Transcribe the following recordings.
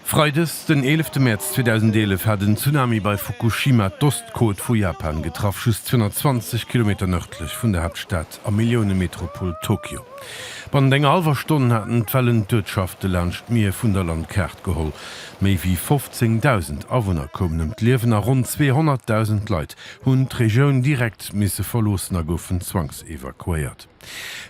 Freudes, den 11. März 2011 hat ein Tsunami bei Fukushima d'Ostkot vu Japan getroffen, just 220 Kilometer nördlich von der Hauptstadt am Millionenmetropol Tokio. Bei enger halber Stunde hatten d'Wellen d'Wirtschaft langscht mir vun der Landkarte geholt. Mehr wie 15.000 Einwohner kommen um Leben, rund 200.000 Leute hun die Region direkt müsse verlosener goufen zwangsevakuiert.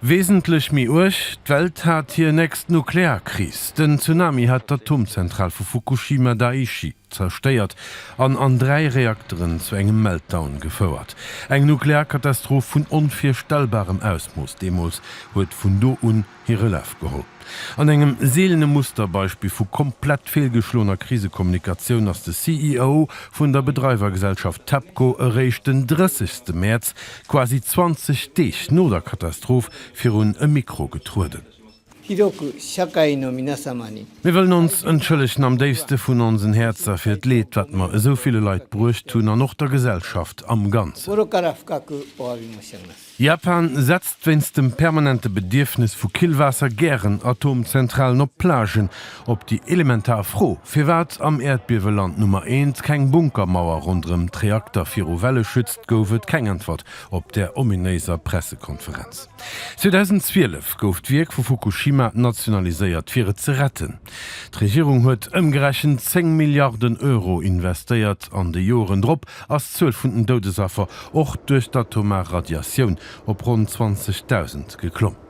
Wesentlich mi urch, die Welt hat hier nächst Nuklearkrise. Den Tsunami hat d'Atomzentral vu Fukushima Daiichi zersteiert, an 3 Reaktoren zu engem Meltdown gefördert. Eng Nuklearkatastrophe vun unvorstellbarem Ausmaß, demals huet vun do un ihre Lauf geholt. An engem seelene Musterbeispiel vu komplett fehlgeschloner Krisekommunikation ass der CEO vun der Betreibergesellschaft TEPCO erreicht den 30. März, quasi 20 Dich no der Katastrophe fir un e Mikro getruden. Wir wollen uns entschuldigen am deifste vun unseren Herzer fir d Leid, wat ma so viele Leid brucht tun an noch der Gesellschaft am Ganzen. Japan setzt wenn's dem permanente Bedürfnis vu Killwasser gern Atomzentralen op Plagen, ob die elementar froh, fir wat am Erdbeweland Nummer 1 kein Bunkermauer rundrem Reaktor fir Welle schützt, goufet kein Antwort op der ominöser Pressekonferenz. 2012 gouft Wirk vu Fukushima nationalisiert fir ze retten. Die Regierung huet ëmgerechnet 10 Milliarden Euro investiert an de Joren drop as 12 vun den Todesopfer och durch d'atomare Radiation op rund 20.000 geklommen.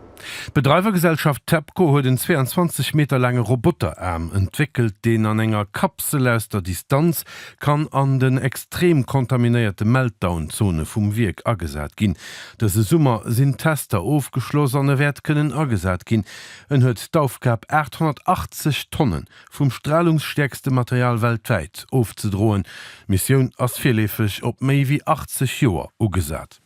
Betreibergesellschaft TEPCO huet den 22 Meter lange Roboterarm entwickelt, den an enger Kapsel aus der Distanz kann an den extrem kontaminierte Meltdown-Zone vum Wirk agesat gin. Dese Summer sind Tester aufgeschlossene Wert können agesat gin en huet d'Aufgab 880 Tonnen vum strahlungsstärkste Material weltweit aufzudrohen. Mission ass vielefech op méi wie 80 Joer ugesat.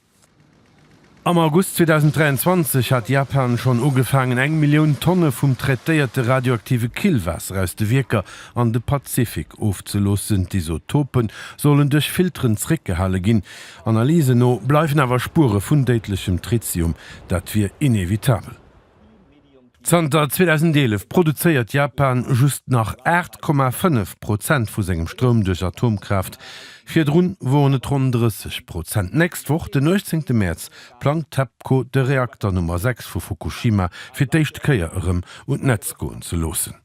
Am August 2023 hat Japan schon angefangen, 1 Million Tonnen vom trätierte radioaktive Killwasser aus de Wirker an den Pazifik aufzulassen. Die Isotopen sollen durch Filtern zurückgehalten gehen. Analyse no bleiben aber Spuren von tödlichem Tritium, das wir inevitabel. Zter 2011 produziert Japan just nach 8,5% von seinem Strom durch Atomkraft. Für drun wohnen rund 30%. Nächste Woche, den 19. März, plant TEPCO den Reaktor Nummer 6 von Fukushima für die erste Kehr und Netz gehen zu lassen.